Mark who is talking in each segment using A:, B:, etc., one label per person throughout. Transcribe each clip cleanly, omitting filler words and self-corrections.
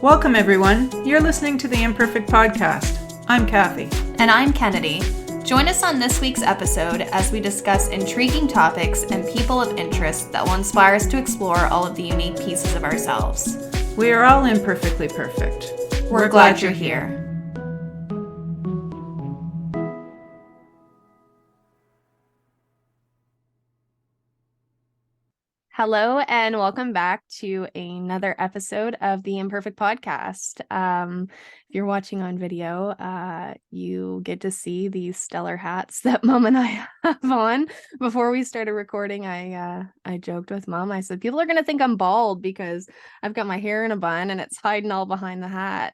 A: Welcome, everyone. You're listening to the ImPerfect Podcast. I'm Kathy.
B: And I'm Kennedy. Join us on this week's episode as we discuss intriguing topics and people of interest that will inspire us to explore all of the unique pieces of ourselves.
A: We are all imperfectly perfect.
B: We're glad you're here. Hello, and welcome back to another episode of the ImPerfect Podcast. If you're watching on video, you get to see these stellar hats that Mom and I have on. Before we started recording, I joked with Mom. I said, people are going to think I'm bald because I've got my hair in a bun and it's hiding all behind the hat.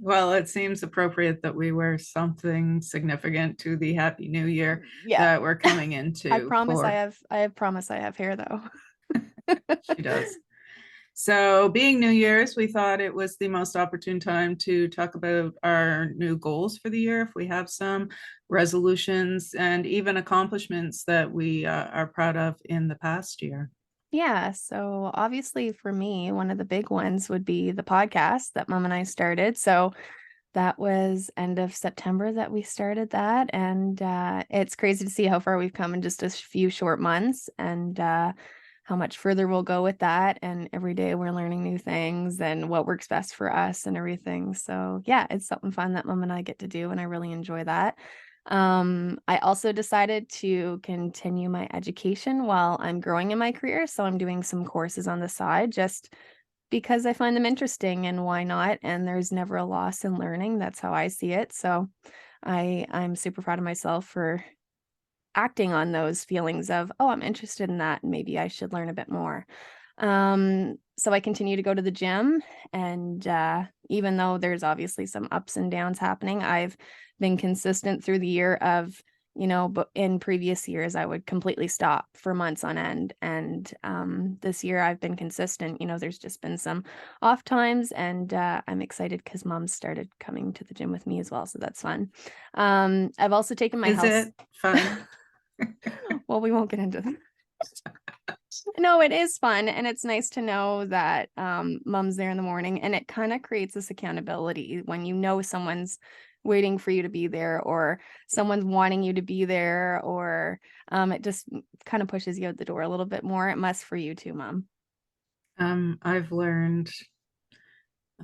A: Well, it seems appropriate that we wear something significant to the Happy New Year that we're coming into.
B: I promise I have hair though.
A: She does. So being New Year's, we thought it was the most opportune time to talk about our new goals for the year, if we have some resolutions and even accomplishments that we are proud of in the past year.
B: Yeah, so obviously for me, one of the big ones would be the podcast that Mom and I started. So that was end of September that we started that. And it's crazy to see how far we've come in just a few short months and how much further we'll go with that. And every day we're learning new things and what works best for us and everything. So yeah, it's something fun that Mom and I get to do. And I really enjoy that. I also decided to continue my education while I'm growing in my career. So I'm doing some courses on the side just because I find them interesting, and why not? And there's never a loss in learning. That's how I see it. So I'm super proud of myself for acting on those feelings of, oh, I'm interested in that, and maybe I should learn a bit more. So I continue to go to the gym, and even though there's obviously some ups and downs happening, I've been consistent through the year of, but in previous years I would completely stop for months on end. And this year I've been consistent. There's just been some off times, and I'm excited because Mom started coming to the gym with me as well. So that's fun. I've also taken my
A: Is it fun?
B: Well, we won't get into that. No, it is fun, and it's nice to know that Mom's there in the morning, and it kind of creates this accountability when someone's waiting for you to be there, or someone's wanting you to be there, or it just kind of pushes you out the door a little bit more. It must for you too, Mom.
A: I've learned,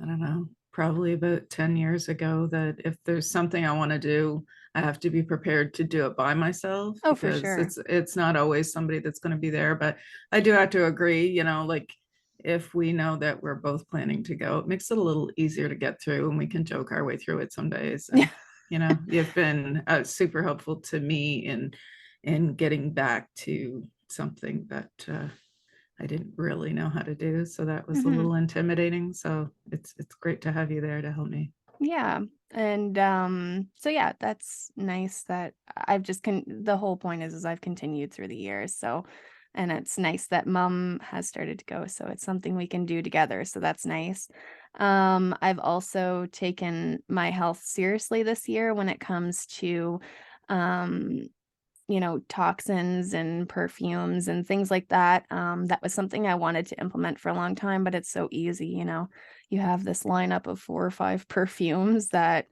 A: I don't know, probably about 10 years ago that if there's something I want to do, I have to be prepared to do it by myself.
B: Oh, for
A: because
B: sure.
A: it's not always somebody that's going to be there. But I do have to agree, like if we know that we're both planning to go, it makes it a little easier to get through, and we can joke our way through it some days. And, you've been super helpful to me in getting back to something that I didn't really know how to do. So that was a little intimidating. So it's great to have you there to help me.
B: Yeah. And so yeah, that's nice that I've just the whole point is I've continued through the years. So, and it's nice that Mom has started to go. So it's something we can do together. So that's nice. I've also taken my health seriously this year when it comes to um toxins and perfumes and things like that. That was something I wanted to implement for a long time, but it's so easy. You have this lineup of 4 or 5 perfumes that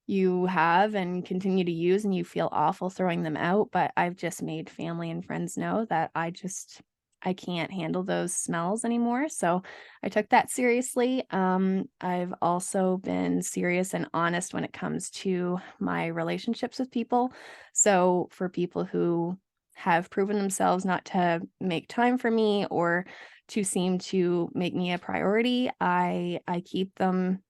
B: you have and continue to use, and you feel awful throwing them out. But I've just made family and friends know that I can't handle those smells anymore. So I took that seriously. I've also been serious and honest when it comes to my relationships with people. So for people who have proven themselves not to make time for me or to seem to make me a priority, I keep them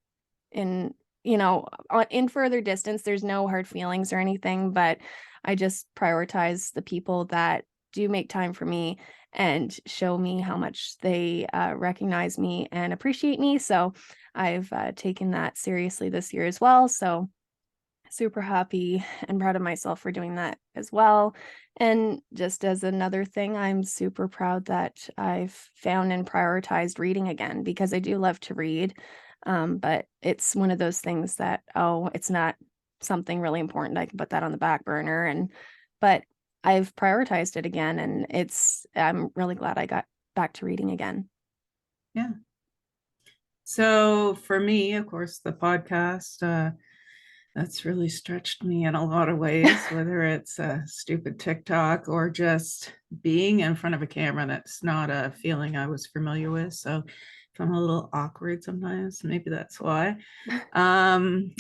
B: in, in further distance. There's no hard feelings or anything, but I just prioritize the people that do make time for me and show me how much they recognize me and appreciate me. So I've taken that seriously this year as well. So super happy and proud of myself for doing that as well. And just as another thing, I'm super proud that I've found and prioritized reading again, because I do love to read. But it's one of those things that, it's not something really important. I can put that on the back burner, but I've prioritized it again, and I'm really glad I got back to reading again.
A: Yeah. So for me, of course, the podcast, that's really stretched me in a lot of ways, whether it's a stupid TikTok or just being in front of a camera. That's not a feeling I was familiar with. So if I'm a little awkward sometimes, maybe that's why.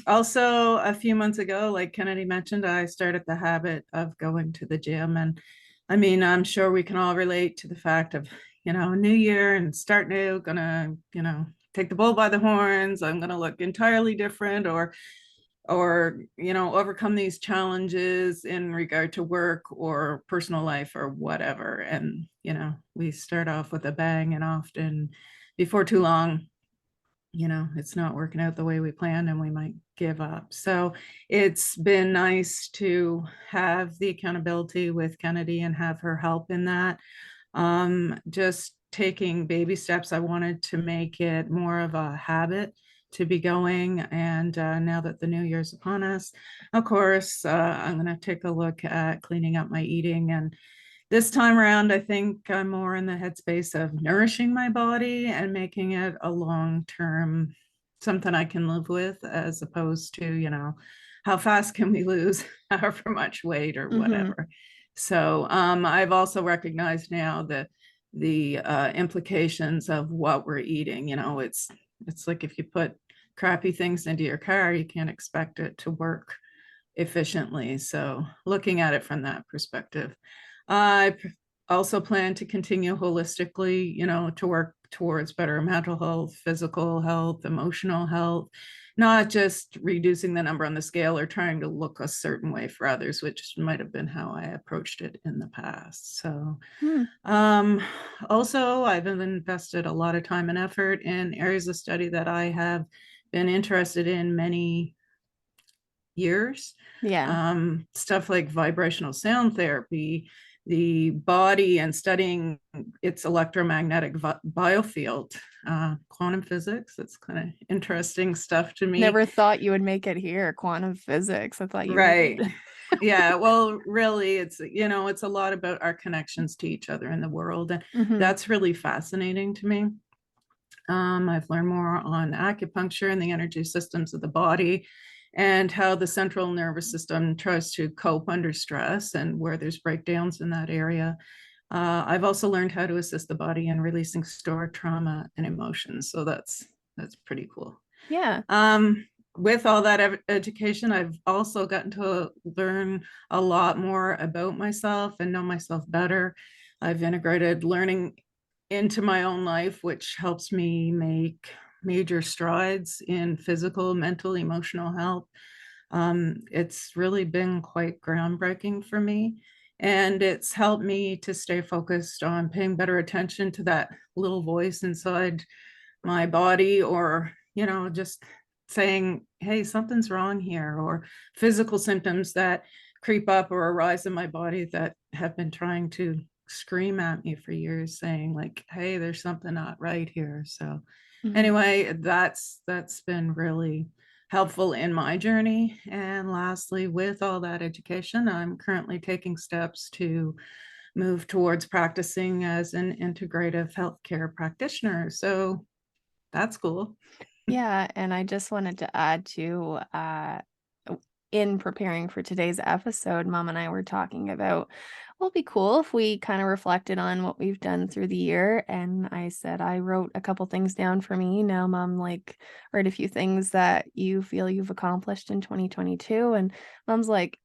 A: Also, a few months ago, like Kennedy mentioned, I started the habit of going to the gym. And I mean, I'm sure we can all relate to the fact of, new year and start new, gonna, take the bull by the horns. I'm gonna look entirely different, or overcome these challenges in regard to work or personal life or whatever. And we start off with a bang, and often before too long, it's not working out the way we planned, and we might give up. So it's been nice to have the accountability with Kennedy and have her help in that. Just taking baby steps. I wanted to make it more of a habit to be going. And now that the new year's upon us, of course, I'm going to take a look at cleaning up my eating. And this time around, I think I'm more in the headspace of nourishing my body and making it a long-term something I can live with, as opposed to, how fast can we lose however much weight or
B: Mm-hmm.
A: whatever. So I've also recognized now that the implications of what we're eating. It's like if you put crappy things into your car, you can't expect it to work efficiently. So looking at it from that perspective. I also plan to continue holistically, to work towards better mental health, physical health, emotional health, not just reducing the number on the scale or trying to look a certain way for others, which might have been how I approached it in the past. So, also, I've invested a lot of time and effort in areas of study that I have been interested in many years.
B: Yeah.
A: Stuff like vibrational sound therapy, the body, and studying its electromagnetic biofield, quantum physics. That's kind of interesting stuff to me.
B: Never thought you would make it here. Quantum physics. I thought you
A: Right.
B: would.
A: Yeah. Well, really, it's a lot about our connections to each other in the world. And
B: Mm-hmm.
A: that's really fascinating to me. I've learned more on acupuncture and the energy systems of the body, and how the central nervous system tries to cope under stress and where there's breakdowns in that area. I've also learned how to assist the body in releasing stored trauma and emotions. So that's pretty cool.
B: Yeah.
A: With all that education, I've also gotten to learn a lot more about myself and know myself better. I've integrated learning into my own life, which helps me make major strides in physical, mental, emotional health. It's really been quite groundbreaking for me. And it's helped me to stay focused on paying better attention to that little voice inside my body, or, just saying, hey, something's wrong here, or physical symptoms that creep up or arise in my body that have been trying to scream at me for years, saying like, hey, there's something not right here. So anyway, that's been really helpful in my journey. And lastly, with all that education, I'm currently taking steps to move towards practicing as an integrative healthcare practitioner. So that's cool.
B: Yeah, and I just wanted to add to in preparing for today's episode, Mom and I were talking about, well, it'd be cool if we kind of reflected on what we've done through the year. And I said I wrote a couple things down for me. Now, Mom, like, write a few things that you feel you've accomplished in 2022. And Mom's like,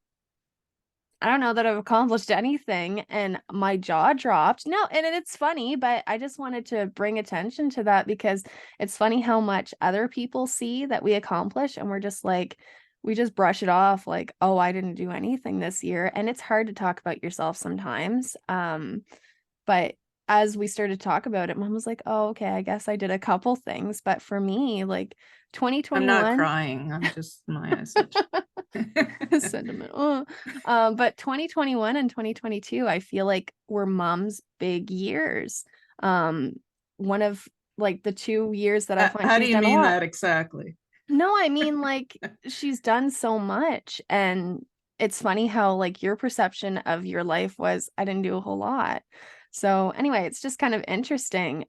B: I don't know that I've accomplished anything, and my jaw dropped. No, and it's funny, but I just wanted to bring attention to that because it's funny how much other people see that we accomplish, and we're just like, we just brush it off like, oh, I didn't do anything this year. And it's hard to talk about yourself sometimes. But as we started to talk about it, Mom was like, oh, okay, I guess I did a couple things. But for me, like
A: I'm not
B: 2021,
A: crying. I'm just my eyes itch.
B: sentiment. But 2021 and 2022, I feel like were Mom's big years. One of like the 2 years that I find
A: How do
B: she's
A: you
B: done a
A: mean
B: lot.
A: that exactly?
B: No, I mean like she's done so much, and it's funny how like your perception of your life was I didn't do a whole lot. So anyway, it's just kind of interesting.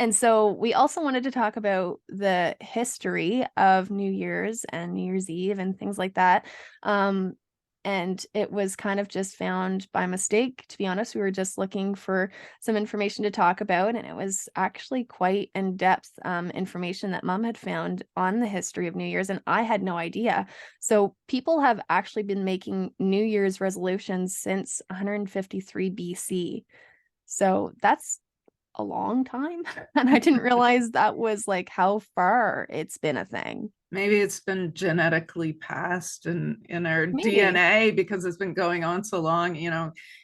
B: And so we also wanted to talk about the history of New Year's and New Year's Eve and things like that. And it was kind of just found by mistake. To be honest, we were just looking for some information to talk about, and it was actually quite in-depth information that Mom had found on the history of New Year's, and I had no idea. So people have actually been making New Year's resolutions since 153 BC. So that's a long time. And I didn't realize that was like how far it's been a thing.
A: Maybe it's been genetically passed in our
B: Maybe.
A: DNA because it's been going on so long,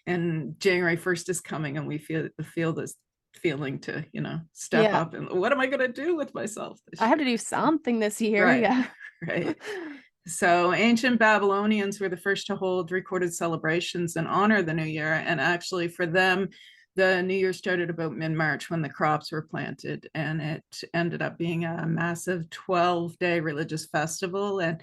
A: and January 1st is coming and we feel this feeling to, step
B: Yeah.
A: up and what am I going to do with myself this
B: I have to
A: year?
B: do something this year.
A: Right.
B: Yeah.
A: Right. So ancient Babylonians were the first to hold recorded celebrations and honor the new year. And actually for them, the new year started about mid-March when the crops were planted, and it ended up being a massive 12-day religious festival. And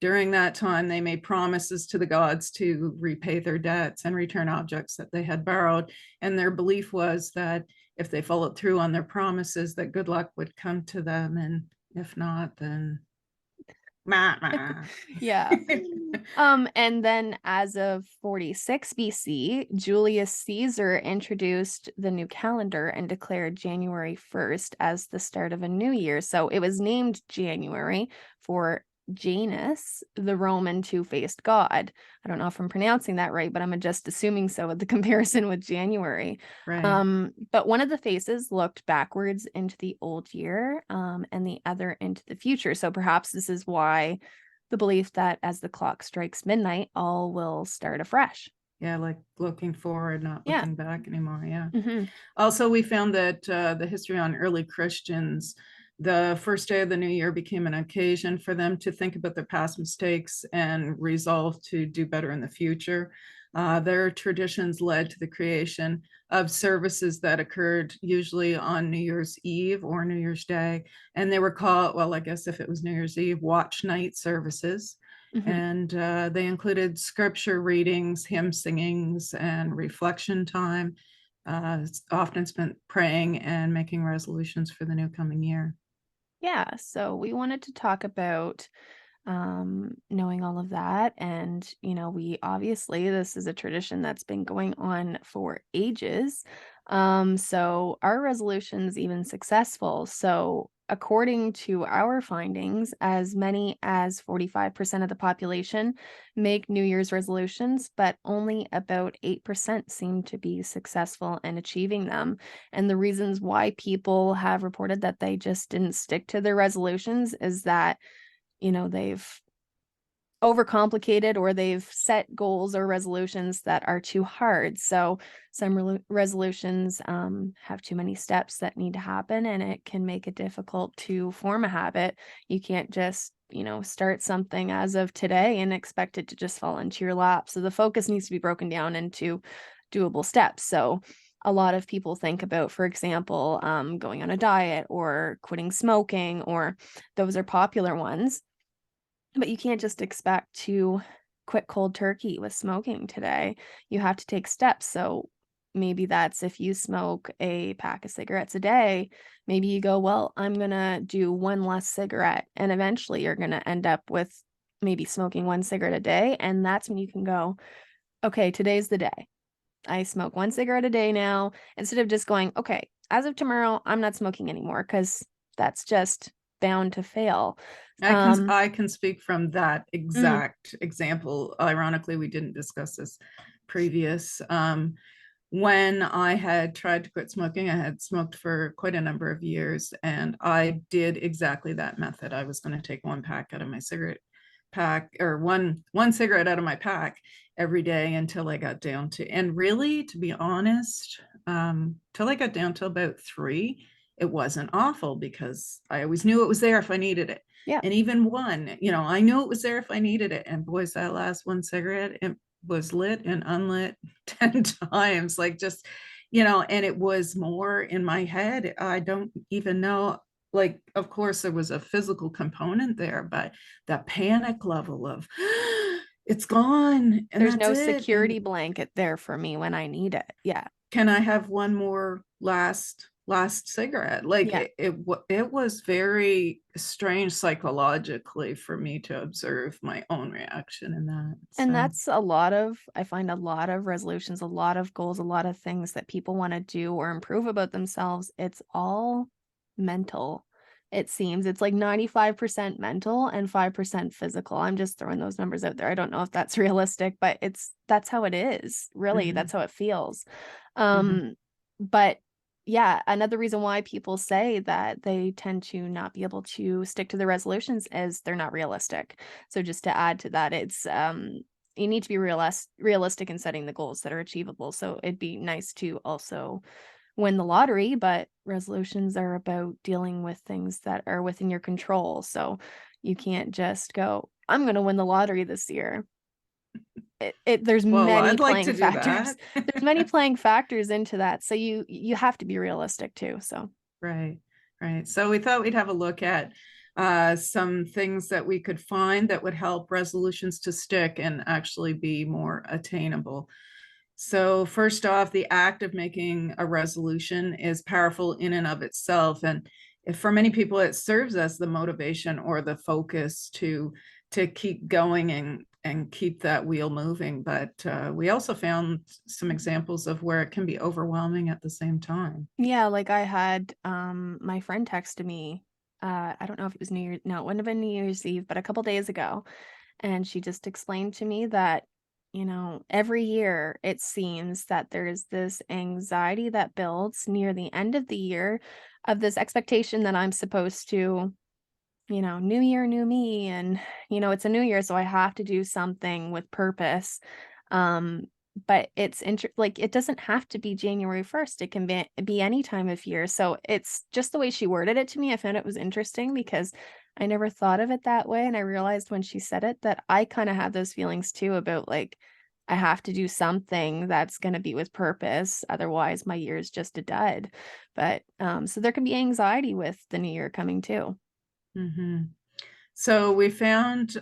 A: during that time, they made promises to the gods to repay their debts and return objects that they had borrowed. And their belief was that if they followed through on their promises, that good luck would come to them. And if not, then
B: Yeah. And then as of 46 BC, Julius Caesar introduced the new calendar and declared January 1st as the start of a new year. So it was named January for Janus, the Roman two-faced god. I don't know if I'm pronouncing that right, but I'm just assuming so with the comparison with January.
A: Right.
B: But one of the faces looked backwards into the old year, and the other into the future. So perhaps this is why the belief that as the clock strikes midnight, all will start afresh.
A: Yeah, like looking forward, not
B: Yeah.
A: looking back anymore. Yeah.
B: Mm-hmm.
A: Also, we found that the history on early Christians, the first day of the new year became an occasion for them to think about their past mistakes and resolve to do better in the future. Their traditions led to the creation of services that occurred usually on New Year's Eve or New Year's Day. And they were called, well, I guess if it was New Year's Eve, watch night services.
B: Mm-hmm.
A: And they included scripture readings, hymn singings, and reflection time. It's often spent praying and making resolutions for the new coming year.
B: Yeah. So we wanted to talk about knowing all of that. And, we obviously, this is a tradition that's been going on for ages. So are resolutions even successful? So according to our findings, as many as 45% of the population make New Year's resolutions, but only about 8% seem to be successful in achieving them. And the reasons why people have reported that they just didn't stick to their resolutions is that they've overcomplicated or they've set goals or resolutions that are too hard. So some resolutions have too many steps that need to happen, and it can make it difficult to form a habit. You can't just start something as of today and expect it to just fall into your lap. So the focus needs to be broken down into doable steps. So a lot of people think about, for example, going on a diet or quitting smoking, or those are popular ones. But you can't just expect to quit cold turkey with smoking today. You have to take steps. So maybe that's if you smoke a pack of cigarettes a day, maybe you go, well, I'm going to do one less cigarette. And eventually you're going to end up with maybe smoking one cigarette a day. And that's when you can go, okay, today's the day. I smoke one cigarette a day now, instead of just going, okay, as of tomorrow, I'm not smoking anymore, because that's just bound to fail.
A: I can speak from that
B: Mm,
A: exact example. Ironically, we didn't discuss this previous. When I had tried to quit smoking, I had smoked for quite a number of years, and I did exactly that method. I was going to take one pack out of my cigarette pack, or one cigarette out of my pack every day until I got down to, and really, to be honest, till I got down to about 3, it wasn't awful because I always knew it was there if I needed it.
B: yeah.
A: And even one, I knew it was there if I needed it. And boys, that last one cigarette, it was lit and unlit 10 times, like just, and it was more in my head. I don't even know, like, of course there was a physical component there, but the panic level of it's gone and
B: There's
A: that's
B: no
A: it.
B: security
A: And
B: blanket there for me when I need it. Yeah.
A: can I have one more last last cigarette. Like
B: Yeah.
A: it was very strange psychologically for me to observe my own reaction in that.
B: And
A: So,
B: that's I find a lot of resolutions, a lot of goals, a lot of things that people want to do or improve about themselves. It's all mental. It seems it's like 95% mental and 5% physical. I'm just throwing those numbers out there. I don't know if that's realistic, but that's how it is. Really,
A: mhm,
B: that's how it feels.
A: mhm.
B: Um, but yeah, another reason why people say that they tend to not be able to stick to the resolutions is they're not realistic. So just to add to that, it's you need to be realistic in setting the goals that are achievable. So it'd be nice to also win the lottery, but resolutions are about dealing with things that are within your control. So you can't just go, I'm going to win the lottery this year. There's
A: Well,
B: many
A: I'd like to
B: playing
A: do
B: factors.
A: that.
B: There's many playing factors into that. So you have to be realistic too. So
A: Right, right. So we thought we'd have a look at some things that we could find that would help resolutions to stick and actually be more attainable. So, first off, the act of making a resolution is powerful in and of itself. And if for many people, it serves as the motivation or the focus to keep going and keep that wheel moving. But we also found some examples of where it can be overwhelming at the same time.
B: yeah, like I had my friend texted me. I don't know if it was New Year's. No, it wouldn't have been New Year's Eve, but a couple days ago. And she just explained to me that, every year it seems that there's this anxiety that builds near the end of the year of this expectation that I'm supposed to, new year, new me. And, it's a new year, so I have to do something with purpose. Um, but like it doesn't have to be January 1st. It can be any time of year. So it's just the way she worded it to me. I found it was interesting because I never thought of it that way. And I realized when she said it that I kind of have those feelings too about like I have to do something that's going to be with purpose. Otherwise, my year is just a dud. But so there can be anxiety with the new year coming too.
A: Mhm. So we found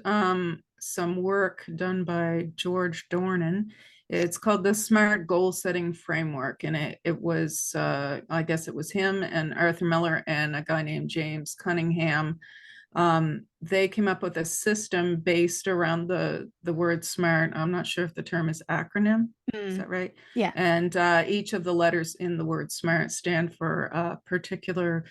A: some work done by George Dornan. It's called the Smart Goal Setting Framework, and it was I guess it was him and Arthur Miller and a guy named James Cunningham. They came up with a system based around the word SMART. I'm not sure if the term is acronym. Is
B: Mm,
A: that right?
B: yeah.
A: And each of the letters in the word SMART stand for a particular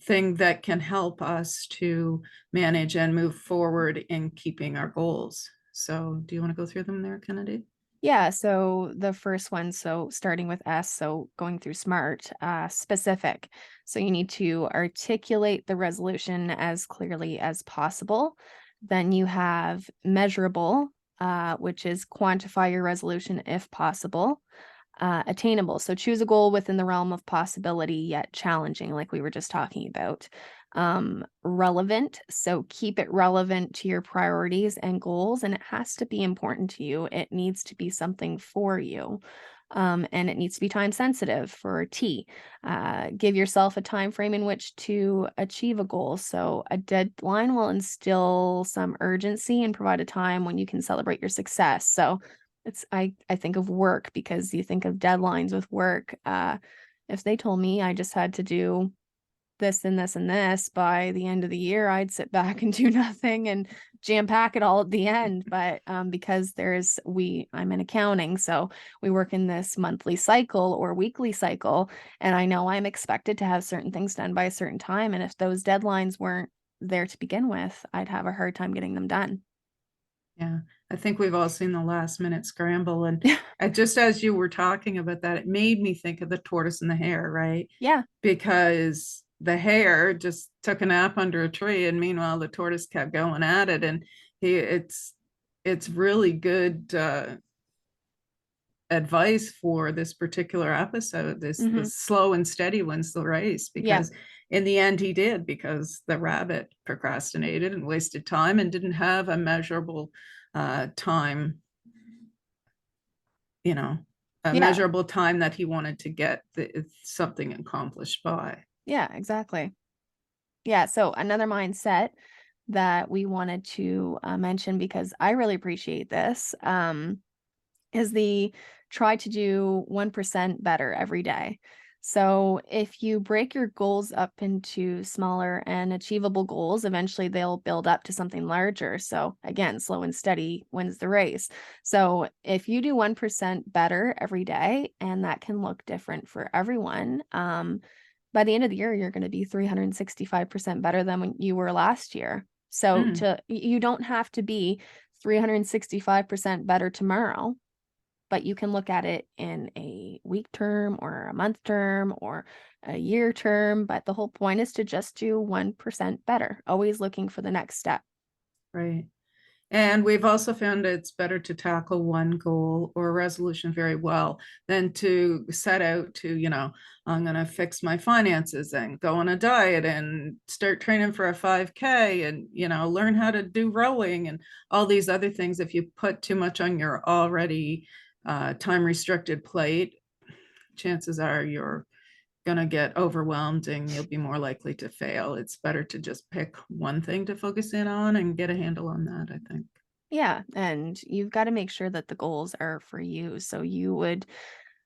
A: thing that can help us to manage and move forward in keeping our goals. So, do you want to go through them there, Kennedy?
B: Yeah, so the first one, so starting with S, so going through SMART, specific. So you need to articulate the resolution as clearly as possible. Then you have measurable, which is quantify your resolution if possible. Attainable, so choose a goal within the realm of possibility yet challenging, like we were just talking about. Relevant, so keep it relevant to your priorities and goals, and it has to be important to you. It needs to be something for you. And it needs to be time sensitive for T. Give yourself a time frame in which to achieve a goal. So a deadline will instill some urgency and provide a time when you can celebrate your success. So I think of work because you think of deadlines with work. If they told me I just had to do this and this and this by the end of the year, I'd sit back and do nothing and jam pack it all at the end. But because I'm in accounting, so we work in this monthly cycle or weekly cycle, and I know I'm expected to have certain things done by a certain time. And if those deadlines weren't there to begin with, I'd have a hard time getting them done.
A: Yeah, I think we've all seen the last minute scramble. And just as you were talking about that, it made me think of the tortoise and the hare, right?
B: Yeah,
A: Because the hare just took a nap under a tree, and meanwhile the tortoise kept going at it. And he, it's really good advice for this particular episode. This the
B: hmm,
A: slow and steady wins the race,
B: yeah,
A: because in the end he did, because the rabbit procrastinated and wasted time and didn't have a measurable time, you know, a
B: yeah,
A: measurable time that he wanted to get something accomplished by.
B: yeah, exactly. Yeah, so another mindset that we wanted to mention because I really appreciate this is the try to do 1% better every day. So if you break your goals up into smaller and achievable goals, eventually they'll build up to something larger. So again, slow and steady wins the race. So if you do 1% better every day, and that can look different for everyone, by the end of the year, you're going to be 365% better than when you were last year. So
A: Mm,
B: you don't have to be 365% better tomorrow, but you can look at it in a week term or a month term or a year term. But the whole point is to just do 1% better, always looking for the next step.
A: right. And we've also found it's better to tackle one goal or resolution very well than to set out to, I'm going to fix my finances and go on a diet and start training for a 5K and, learn how to do rowing and all these other things. If you put too much on your already time restricted plate, chances are you're going to get overwhelmed and you'll be more likely to fail. It's better to just pick one thing to focus in on and get a handle on that, I think.
B: Yeah. And you've got to make sure that the goals are for you. So you would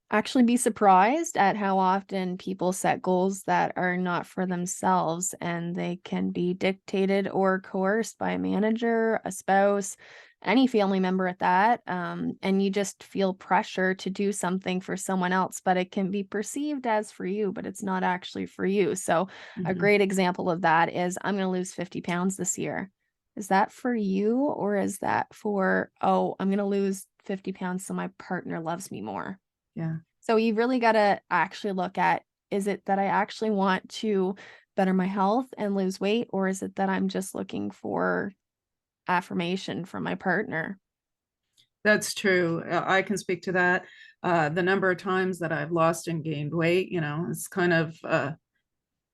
B: actually be surprised at how often people set goals that are not for themselves, and they can be dictated or coerced by a manager, a spouse, any family member at that. And you just feel pressure to do something for someone else, but it can be perceived as for you, but it's not actually for you. So a
A: Mm-hmm.
B: great example of that is, I'm going to lose 50 pounds this year. Is that for you, or is that for, oh, I'm going to lose 50 pounds so my partner loves me more?
A: Yeah.
B: So you really got to actually look at, is it that I actually want to better my health and lose weight, or is it that I'm just looking for affirmation from my partner?
A: That's true. I can speak to that. The number of times that I've lost and gained weight, it's kind of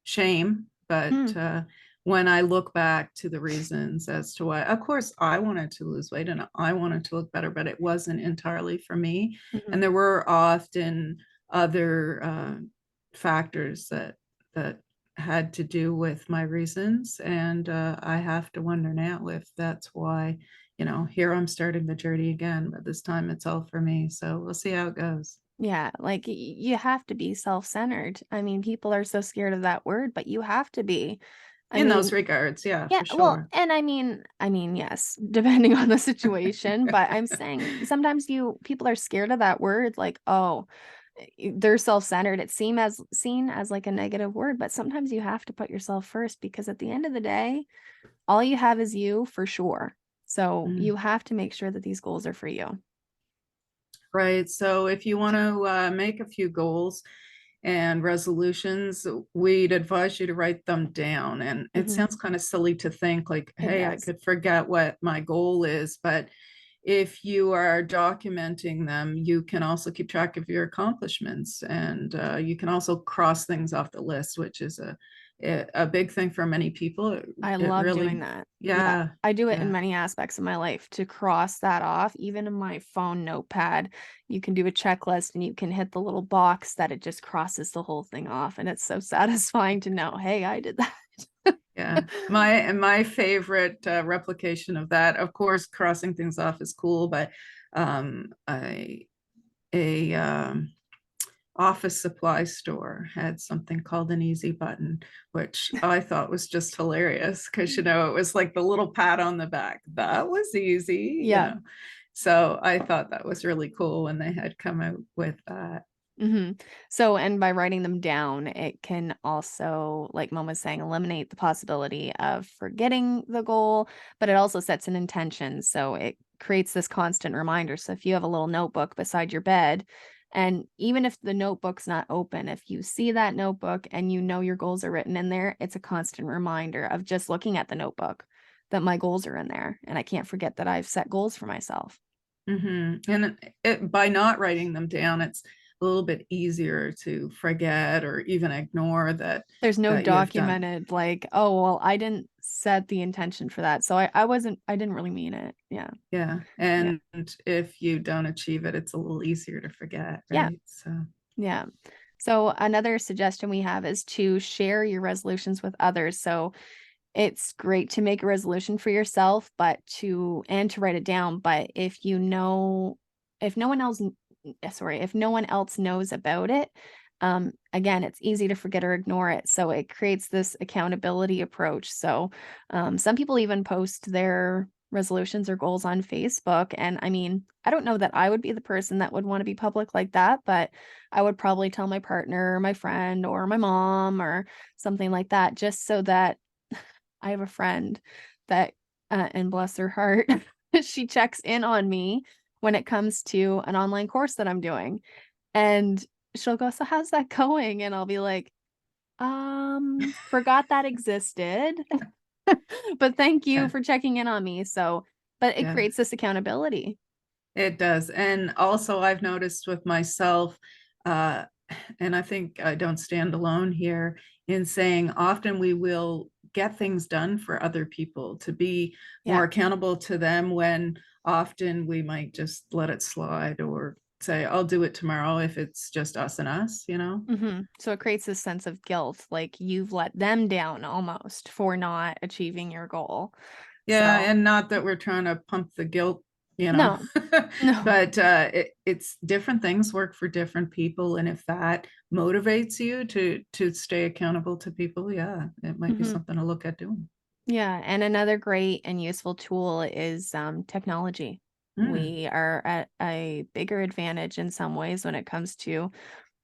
A: shame. But
B: Mm,
A: when I look back to the reasons as to why, of course, I wanted to lose weight and I wanted to look better, but it wasn't entirely for me. And
B: mhm.
A: there were often other factors that had to do with my reasons. And I have to wonder now if that's why, here I'm starting the journey again, but this time it's all for me. So we'll see how it goes.
B: Yeah, like you have to be self-centered. I mean, people are so scared of that word, but you have to be. I
A: In those
B: mean,
A: regards, yeah,
B: yeah,
A: for
B: well,
A: sure.
B: and I mean, yes, depending on the situation, but I'm saying sometimes people are scared of that word, like, oh, they're self-centered. It's seen as like a negative word, but sometimes you have to put yourself first, because at the end of the day, all you have is you, for sure. So you
A: Mm.
B: have to make sure that these goals are for you.
A: Right. So if you want to make a few goals and resolutions, we'd advise you to write them down. And it
B: Mhm.
A: sounds kind of silly to think like,
B: It
A: hey, I
B: does.
A: could forget what my goal is. But if you are documenting them, you can also keep track of your accomplishments and you can also cross things off the list, which is a big thing for many people.
B: I
A: It
B: love doing
A: really,
B: that. Yeah,
A: yeah,
B: I do it in
A: yeah.
B: many aspects of my life to cross that off. Even in my phone notepad, you can do a checklist and you can hit the little box that it just crosses the whole thing off. And it's so satisfying to know, hey, I did that.
A: Yeah, my favorite replication of that, of course, crossing things off is cool, but a office supply store had something called an easy button, which I thought was just hilarious because it was like the little pat on the back. That was easy.
B: Yeah.
A: So I thought that was really cool when they had come out with that.
B: So, and by writing them down, it can also, like Mom was saying, eliminate the possibility of forgetting the goal, but it also sets an intention. So it creates this constant reminder. So if you have a little notebook beside your bed, and even if the notebook's not open, if you see that notebook and you know your goals are written in there, it's a constant reminder of just looking at the notebook that my goals are in there. And I can't forget that I've set goals for myself.
A: And by not writing them down, it's a little bit easier to forget or even ignore that
B: There's no
A: that you've done.
B: documented like, "Oh, well, I didn't set the intention for that, so I didn't really mean it." Yeah.
A: Yeah.
B: Yeah.
A: And if you don't achieve it, it's a little easier to forget,
B: Yeah.
A: right? So,
B: Yeah. So another suggestion we have is to share your resolutions with others. So it's great to make a resolution for yourself, but to write it down, but if no one else knows about it, again, it's easy to forget or ignore it. So it creates this accountability approach. So some people even post their resolutions or goals on Facebook. And I mean, I don't know that I would be the person that would want to be public like that, but I would probably tell my partner, or my friend, or my mom, or something like that, just so that I have a friend that, and bless her heart, she checks in on me when it comes to an online course that I'm doing. And she'll go, "So how's that going?" And I'll be like, forgot that existed, but thank you
A: Yeah.
B: for checking in on me." So, but it
A: Yeah.
B: creates this accountability.
A: It does. And also, I've noticed with myself, uh, and I think I don't stand alone here in saying often we will get things done for other people to be more
B: Yeah.
A: accountable to them when often we might just let it slide or say, I'll do it tomorrow if it's just us and us, you know?
B: So it creates this sense of guilt, like you've let them down almost for not achieving your goal.
A: Yeah,
B: So,
A: and not that we're trying to pump the guilt, you know,
B: no, no.
A: but it's different things work for different people, and if that motivates you to stay accountable to people, yeah, it might be
B: Mhm.
A: something to look at doing.
B: Yeah, and another great and useful tool is technology.
A: Mm,
B: We are at a bigger advantage in some ways when it comes to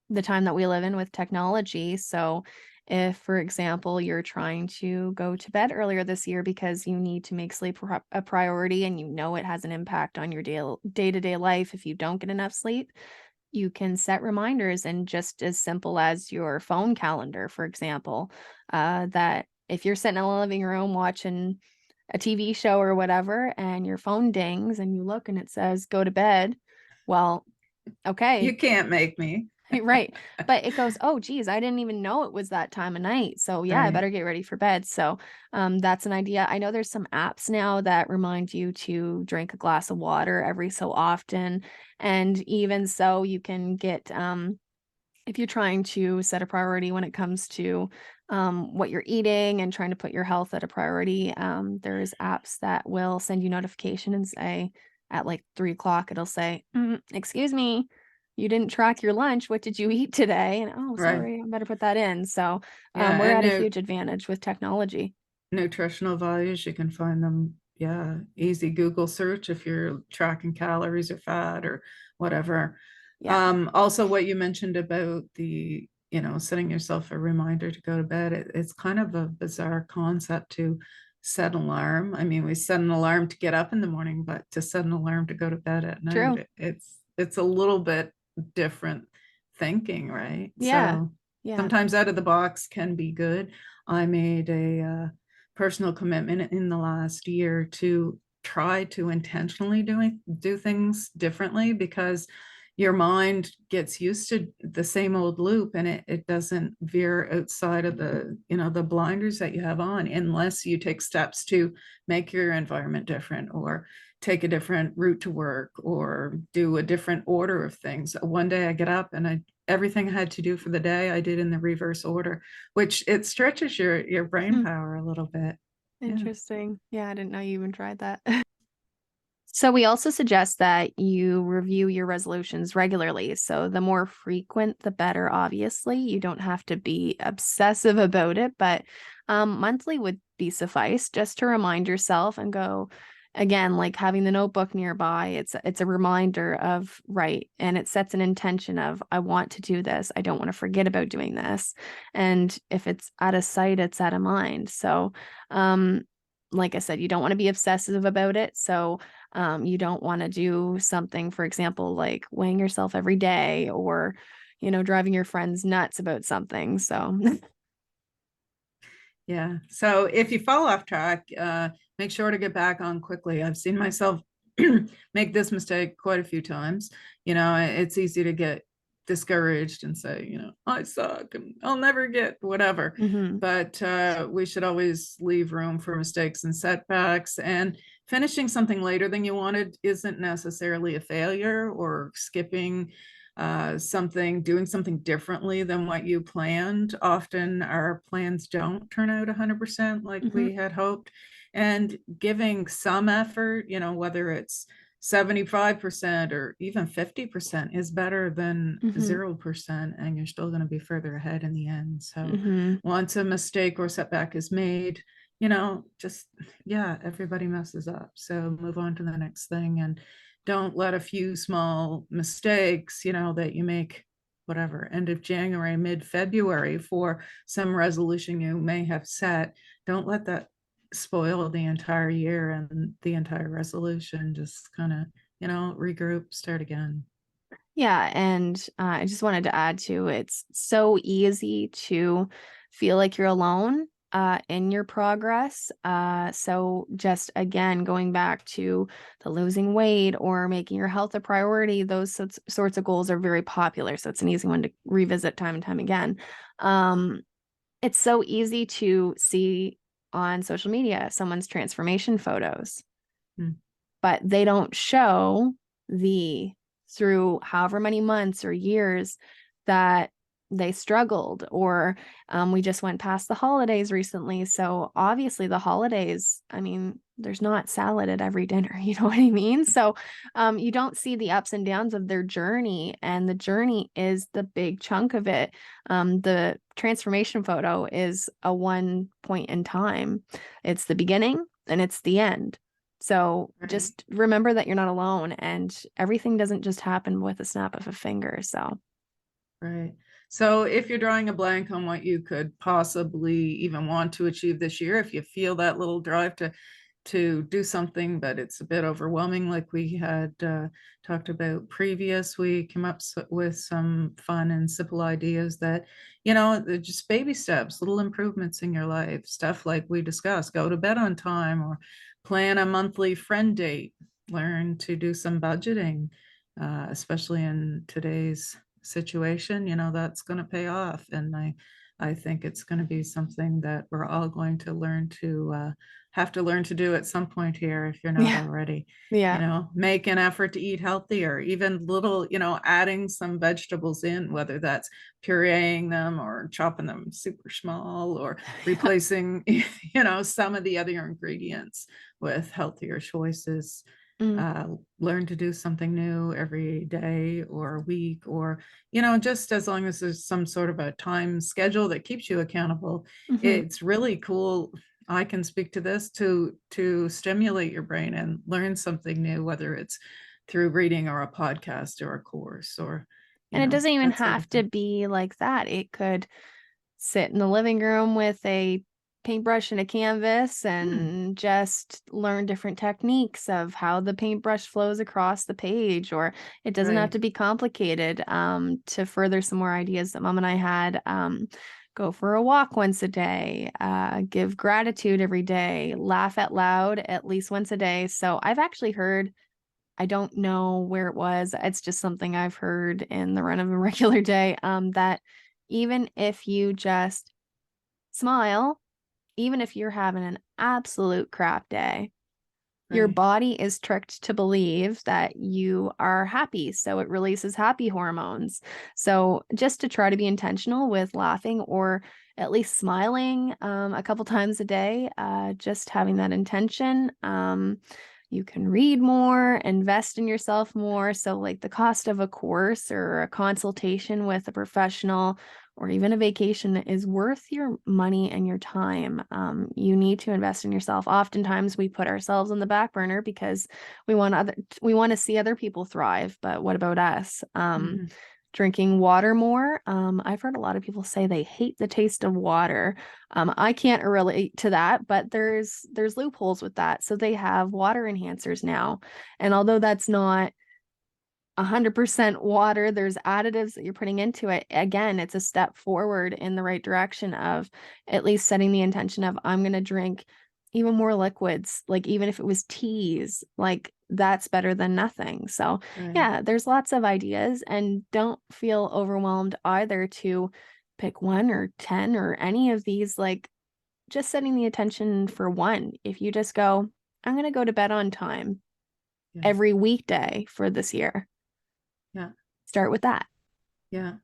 B: the time that we live in with technology. So, if, for example, you're trying to go to bed earlier this year because you need to make sleep a priority and you know it has an impact on your day to day life if you don't get enough sleep, you can set reminders, and just as simple as your phone calendar, for example, that if you're sitting in the living room watching a TV show or whatever, and your phone dings and you look and it says go to bed, well,
A: you
B: okay,
A: can't make me.
B: right. But it goes, oh, geez, I didn't even know it was that time of night. So yeah, I
A: Right.
B: better get ready for bed. So that's an idea. I know there's some apps now that remind you to drink a glass of water every so often. And even so, you can get if you're trying to set a priority when it comes to what you're eating and trying to put your health at a priority, there's apps that will send you notification and say at like 3 o'clock, it'll say, excuse me, you didn't track your lunch. What did you eat today? And oh,
A: Right.
B: sorry, I better put that in. So
A: Yeah,
B: we're
A: and
B: at a huge advantage with technology.
A: nutritional values, you can find them, yeah, easy Google search if you're tracking calories or fat or whatever.
B: Yeah,
A: Also what you mentioned about the, setting yourself a reminder to go to bed, it's kind of a bizarre concept to set an alarm. I mean, we set an alarm to get up in the morning, but to set an alarm to go to bed at night,
B: true.
A: it's a little bit different thinking, right?
B: Yeah,
A: So
B: yeah.
A: sometimes out of the box can be good. I made a personal commitment in the last year to try to intentionally do things differently, because your mind gets used to the same old loop, and it doesn't veer outside of the blinders that you have on unless you take steps to make your environment different, or take a different route to work, or do a different order of things. One day I get up and everything I had to do for the day I did in the reverse order, which it stretches your brain
B: Hmm,
A: power a little bit. Yeah.
B: interesting. Yeah, I didn't know you even tried that. So we also suggest that you review your resolutions regularly. So the more frequent, the better, obviously. You don't have to be obsessive about it, but monthly would be suffice just to remind yourself and go again, like having the notebook nearby. It's a reminder of right, and it sets an intention of I want to do this. I don't want to forget about doing this. And if it's out of sight, it's out of mind. So like I said, you don't want to be obsessive about it. So you don't want to do something, for example, like weighing yourself every day or, driving your friends nuts about something. So,
A: Yeah. So if you fall off track, make sure to get back on quickly. I've seen myself make this mistake quite a few times. It's easy to get discouraged and say, I suck and I'll never get whatever.
B: mhm,
A: But we should always leave room for mistakes and setbacks. And finishing something later than you wanted isn't necessarily a failure, or skipping doing something differently than what you planned. Often our plans don't turn out 100% like
B: mhm,
A: we had hoped. And giving some effort, whether it's 75% or even 50% is better than
B: Mm-hmm.
A: 0%, and you're still going to be further ahead in the end. So
B: Mm-hmm.
A: once a mistake or setback is made, just, yeah, everybody messes up. So move on to the next thing, and don't let a few small mistakes, that you make, whatever, end of January, mid-February, for some resolution you may have set. Don't let that spoil the entire year and the entire resolution. Just kind of, regroup, start again.
B: Yeah, and I just wanted to add too, it's so easy to feel like you're alone in your progress. So just again, going back to the losing weight or making your health a priority, those sorts of goals are very popular. So it's an easy one to revisit time and time again. It's so easy to see on social media someone's transformation photos, but they don't show the through however many months or years that they struggled, or we just went past the holidays recently. So obviously the holidays, I mean, there's not salad at every dinner, you know what I mean? So you don't see the ups and downs of their journey, and the journey is the big chunk of it. The transformation photo is a one point in time. It's the beginning and it's the end. So just remember that you're not alone, and everything doesn't just happen with a snap of a finger. So,
A: right. So if you're drawing a blank on what you could possibly even want to achieve this year, if you feel that little drive to do something, but it's a bit overwhelming, like we had talked about previous, we came up with some fun and simple ideas that, they're just baby steps, little improvements in your life. Stuff like we discussed: go to bed on time, or plan a monthly friend date, learn to do some budgeting, especially in today's situation. That's going to pay off, and I think it's going to be something that we're all going to learn to have to learn to do at some point here, if you're not
B: yeah,
A: already.
B: yeah,
A: Make an effort to eat healthier, even little, adding some vegetables in, whether that's pureeing them or chopping them super small, or replacing, some of the other ingredients with healthier choices.
B: mm,
A: Learn to do something new every day or week, or just as long as there's some sort of a time schedule that keeps you accountable.
B: mm-hmm.
A: It's really cool. I can speak to this, to stimulate your brain and learn something new, whether it's through reading or a podcast or a course, or
B: And it doesn't even
A: that sort of
B: have to
A: thing.
B: be like that. It could sit in the living room with a paintbrush and a canvas and just learn different techniques of how the paintbrush flows across the page, or it doesn't have
A: Right.
B: to be complicated. To further some more ideas that Mom and I had, go for a walk once a day, give gratitude every day, laugh out loud at least once a day. So I've actually heard, I don't know where it was, it's just something I've heard in the run of a regular day, that even if you just smile, even if you're having an absolute crap day, your
A: Right.
B: body is tricked to believe that you are happy. So it releases happy hormones. So just to try to be intentional with laughing, or at least smiling a couple times a day, just having that intention. You can read more, invest in yourself more. So, like the cost of a course or a consultation with a professional, or even a vacation, is worth your money and your time. You need to invest in yourself. Oftentimes we put ourselves on the back burner because we want to see other people thrive, but what about us?
A: Mm-hmm.
B: Drinking water more. I've heard a lot of people say they hate the taste of water. I can't relate to that, but there's loopholes with that. So they have water enhancers now. And although that's not 100% water, there's additives that you're putting into it. Again, it's a step forward in the right direction of at least setting the intention of, I'm going to drink even more liquids, like even if it was teas, like that's better than nothing. So
A: Right.
B: yeah, there's lots of ideas, and don't feel overwhelmed either to pick one or 10 or any of these. Like just setting the attention for one. If you just go, I'm going to go to bed on time
A: Yeah.
B: every weekday for this year,
A: Yeah.
B: start with that.
A: Yeah.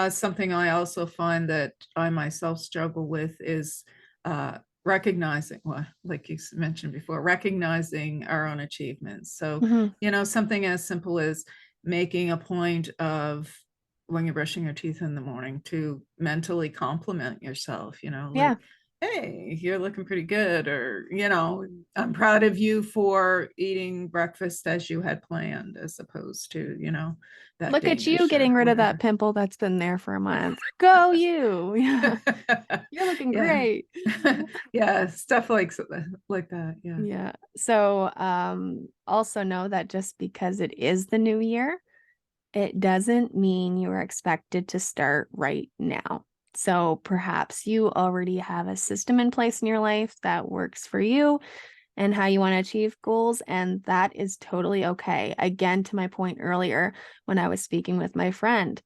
A: Something I also find that I myself struggle with is recognizing, well, like you mentioned before, recognizing our own achievements. So,
B: Mhm.
A: something as simple as making a point of, when you're brushing your teeth in the morning, to mentally compliment yourself,
B: Yeah.
A: like, hey, you're looking pretty good, or, I'm proud of you for eating breakfast as you had planned, as opposed to, that
B: Look
A: day
B: at you
A: dish
B: getting
A: or
B: rid of that
A: whatever.
B: pimple that's been there for a month. Go you. Yeah. You're looking
A: Yeah.
B: great.
A: Yeah, stuff like that. Yeah.
B: Yeah. So, also know that just because it is the new year, it doesn't mean you are expected to start right now. So perhaps you already have a system in place in your life that works for you and how you want to achieve goals, and that is totally okay. Again, to my point earlier, when I was speaking with my friend,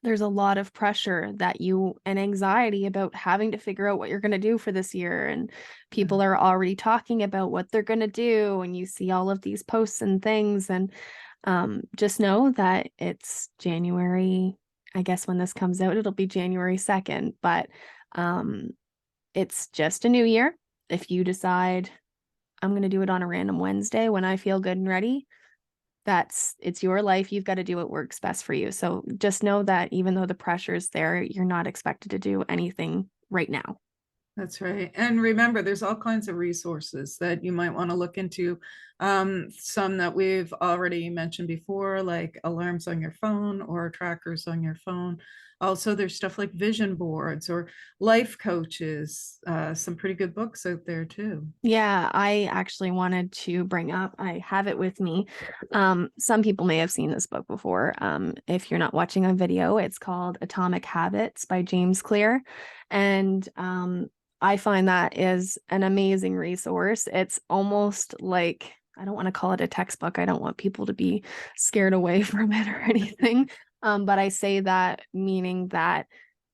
B: there's a lot of pressure and anxiety about having to figure out what you're going to do for this year. And
A: Yeah.
B: people are already talking about what they're going to do. And you see all of these posts and things. And just know that it's January. I guess when this comes out, it'll be January 2nd, but um, it's just a new year. If you decide I'm going to do it on a random Wednesday when I feel good and ready, it's your life. You've got to do what works best for you. So just know that even though the pressure is there, you're not expected to do anything right now.
A: That's right. And remember, there's all kinds of resources that you might want to look into. Some that we've already mentioned before, like alarms on your phone or trackers on your phone. Also, there's stuff like vision boards or life coaches, some pretty good books out there too.
B: Yeah, I actually wanted to bring up, I have it with me. Some people may have seen this book before. If you're not watching on video, it's called Atomic Habits by James Clear. And I find that is an amazing resource. It's almost like, I don't want to call it a textbook. I don't want people to be scared away from it or anything. But I say that meaning that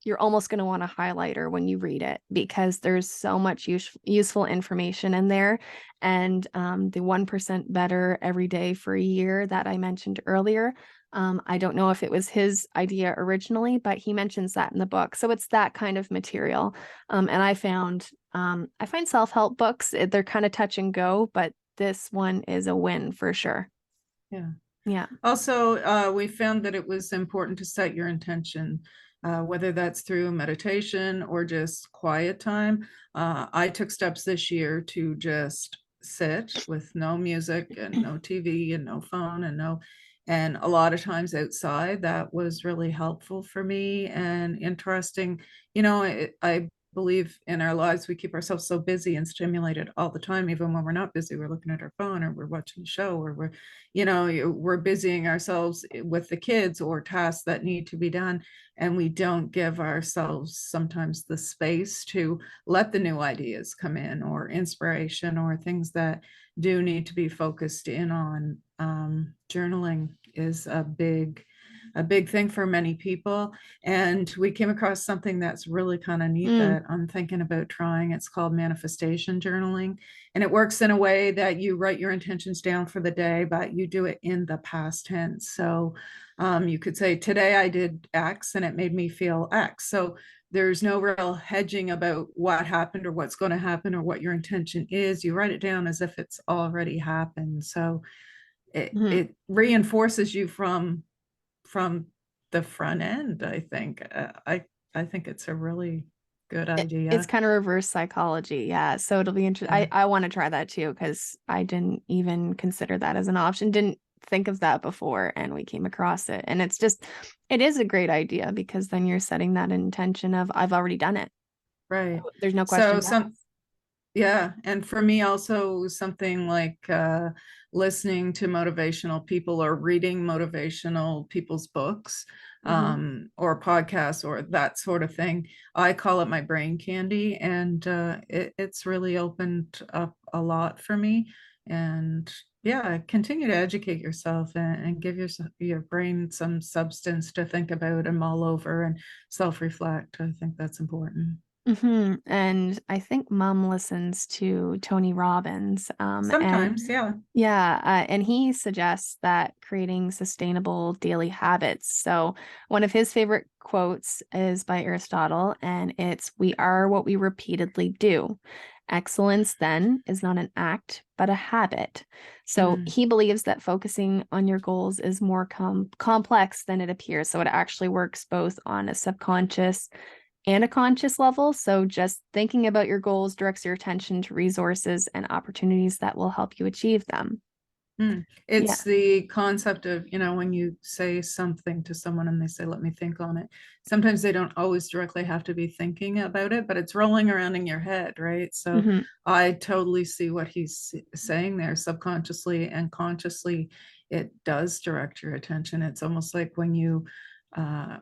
B: you're almost going to want a highlighter when you read it because there's so much useful information in there. And the 1% better every day for a year that I mentioned earlier, I don't know if it was his idea originally, but he mentions that in the book. So it's that kind of material. And I find self-help books, they're kind of touch and go, but this one is a win for sure.
A: Yeah.
B: Yeah.
A: Also, we found that it was important to set your intention, whether that's through meditation or just quiet time. I took steps this year to just sit with no music and no TV and no phone and a lot of times outside. That was really helpful for me and interesting. I believe in our lives, we keep ourselves so busy and stimulated all the time. Even when we're not busy, we're looking at our phone or we're watching a show or we're busying ourselves with the kids or tasks that need to be done, and we don't give ourselves sometimes the space to let the new ideas come in or inspiration or things that do need to be focused in on. Journaling is a big thing for many people, and we came across something that's really kind of neat
B: Mm,
A: that I'm thinking about trying. It's called manifestation journaling, and it works in a way that you write your intentions down for the day, but you do it in the past tense. So you could say, today I did X and it made me feel X. So there's no real hedging about what happened or what's going to happen or what your intention is. You write it down as if it's already happened. So
B: mhm.
A: it reinforces you from the front end. I think I think it's a really good
B: It's
A: idea.
B: kind of reverse psychology. Yeah. So it'll be interesting.
A: Yeah.
B: I want to try that too because I didn't even consider that as an option. Didn't think of that before. And we came across it. And it is a great idea because then you're setting that intention of I've already done it.
A: Right.
B: There's no
A: So
B: question to
A: some
B: ask.
A: Yeah, and for me also something like listening to motivational people or reading motivational people's books,
B: Mhm.
A: or podcasts or that sort of thing. I call it my brain candy, and it's really opened up a lot for me. And yeah, continue to educate yourself and give your brain some substance to think about and mull over and self-reflect. I think that's important.
B: And I think mom listens to Tony Robbins. And
A: Sometimes, yeah.
B: yeah, and he suggests that creating sustainable daily habits. So one of his favorite quotes is by Aristotle, and it's, "We are what we repeatedly do. Excellence, then, is not an act, but a habit." So
A: Mm.
B: he believes that focusing on your goals is more complex than it appears. So it actually works both on a subconscious and a conscious level. So just thinking about your goals directs your attention to resources and opportunities that will help you achieve them. Yeah.
A: It's the concept of, when you say something to someone and they say, let me think on it. Sometimes they don't always directly have to be thinking about it, but it's rolling around in your head, right? So
B: Hmm.
A: I totally see what he's saying there. Subconsciously and consciously, it does direct your attention. It's almost like when you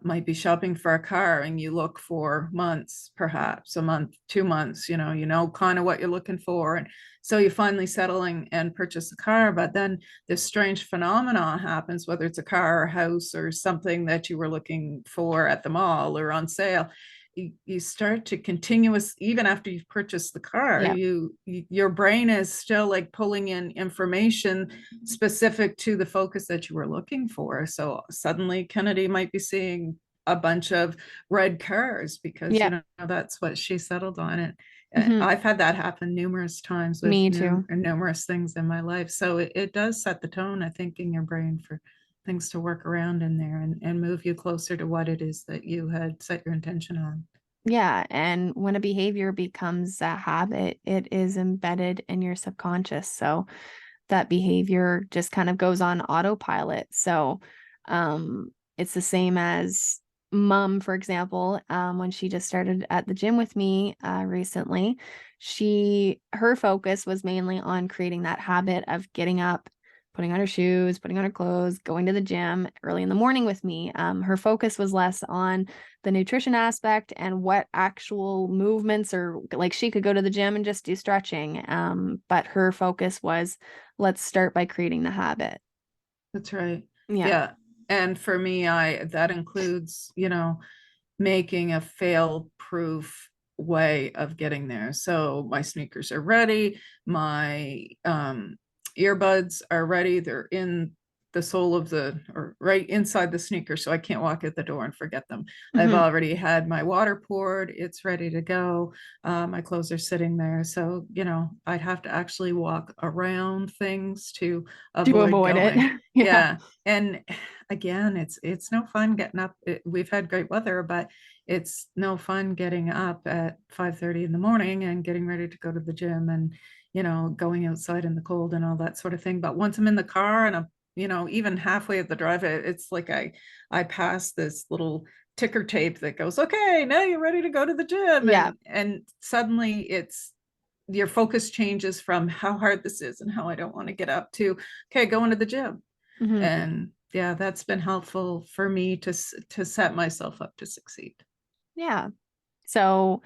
A: might be shopping for a car and you look for months, perhaps a month, 2 months, kind of what you're looking for. And so you finally settling and purchase a car, but then this strange phenomena happens, whether it's a car or a house or something that you were looking for at the mall or on sale. You start to continuous, even after you've purchased the car,
B: Yeah.
A: your brain is still like pulling in information specific to the focus that you were looking for. So suddenly Kennedy might be seeing a bunch of red cars because
B: Yeah.
A: that's what she settled on. It
B: Hmm.
A: I've had that happen numerous times with
B: Me too.
A: numerous things in my life. So it does set the tone, I think, in your brain for things to work around in there and move you closer to what it is that you had set your intention on.
B: Yeah. And when a behavior becomes a habit, it is embedded in your subconscious. So that behavior just kind of goes on autopilot. So it's the same as mom, for example, when she just started at the gym with me recently, her focus was mainly on creating that habit of getting up, putting on her shoes, putting on her clothes, going to the gym early in the morning with me. Her focus was less on the nutrition aspect and what actual movements, or like she could go to the gym and just do stretching. But her focus was, let's start by creating the habit.
A: That's right.
B: Yeah.
A: Yeah. And for me, that includes, making a fail proof way of getting there. So my sneakers are ready, my earbuds are ready, they're in the sole of or right inside the sneaker, so I can't walk out the door and forget them. I've
B: Hmm.
A: already had my water poured, it's ready to go. My clothes are sitting there, so I'd have to actually walk around things to
B: To
A: avoid
B: avoid it.
A: going.
B: Yeah.
A: Yeah. And again, it's no fun getting up. We've had great weather, but it's no fun getting up at 5:30 in the morning and getting ready to go to the gym and going outside in the cold and all that sort of thing. But once I'm in the car and I'm even halfway at the drive, it's like I pass this little ticker tape that goes, okay, now you're ready to go to the gym.
B: Yeah.
A: And suddenly it's your focus changes from how hard this is and how I don't want to get up to, okay, going to the gym.
B: Hmm.
A: And yeah, that's been helpful for me to set myself up to succeed.
B: Yeah. So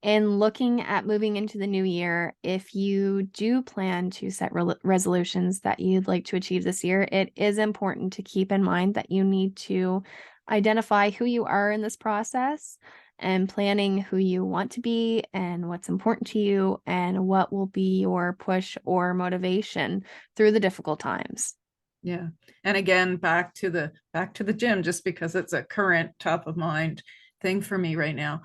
B: in looking at moving into the new year, if you do plan to set resolutions that you'd like to achieve this year, it is important to keep in mind that you need to identify who you are in this process and planning who you want to be and what's important to you and what will be your push or motivation through the difficult times.
A: Yeah. And again, back to the gym, just because it's a current top of mind thing for me right now.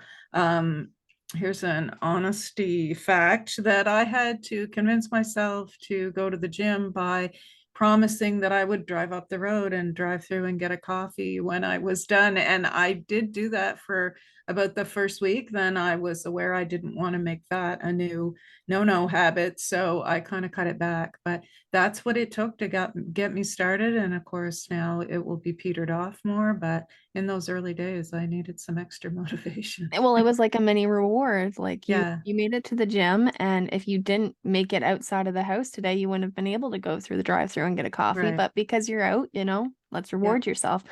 A: Here's an honesty fact that I had to convince myself to go to the gym by promising that I would drive up the road and drive through and get a coffee when I was done. And I did do that for about the first week. Then I was aware I didn't want to make that a new no habit. So I kind of cut it back. But that's what it took to get me started. And of course, now it will be petered off more. But in those early days, I needed some extra motivation.
B: Well, it was like a mini reward. Like
A: Yeah,
B: you made it to the gym, and if you didn't make it outside of the house today, you wouldn't have been able to go through the drive-through and get a coffee.
A: right.
B: But because you're out, let's
A: Yeah.
B: reward yourself.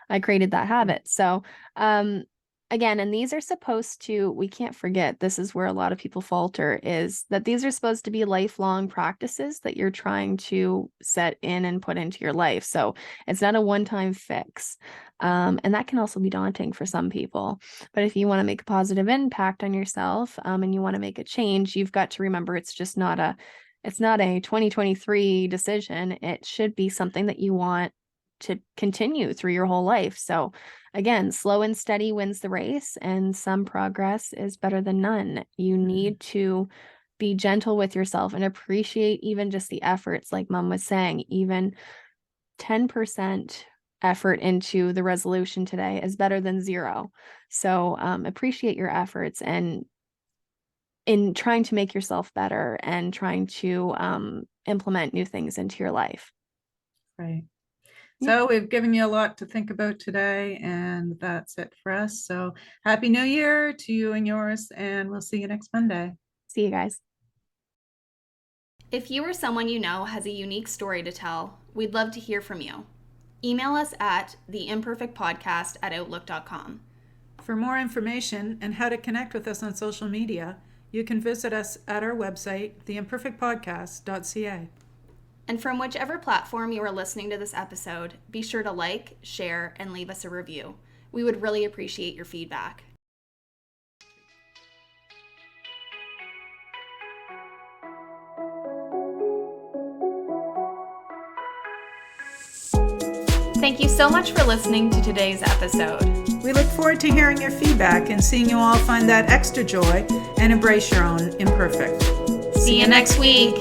B: I created that
A: Yeah.
B: habit. So, um, again, and these are supposed to, we can't forget, this is where a lot of people falter, is that these are supposed to be lifelong practices that you're trying to set in and put into your life. So it's not a one-time fix. And that can also be daunting for some people. But if you want to make a positive impact on yourself, and you want to make a change, you've got to remember it's just not a 2023 decision. It should be something that you want to continue through your whole life. So again, slow and steady wins the race, and some progress is better than none. You need to be gentle with yourself and appreciate even just the efforts, like Mom was saying. Even 10% effort into the resolution today is better than 0. So appreciate your efforts and in trying to make yourself better and trying to implement new things into your life.
A: Right. So we've given you a lot to think about today, and that's it for us. So Happy New Year to you and yours, and we'll see you next Monday.
B: See you guys.
C: If you or someone you know has a unique story to tell, we'd love to hear from you. Email us at theimperfectpodcast@outlook.com.
A: For more information and how to connect with us on social media, you can visit us at our website, theimperfectpodcast.ca.
C: And from whichever platform you are listening to this episode, be sure to like, share, and leave us a review. We would really appreciate your feedback. Thank you so much for listening to today's episode.
A: We look forward to hearing your feedback and seeing you all find that extra joy and embrace your own imperfect.
C: See you next week.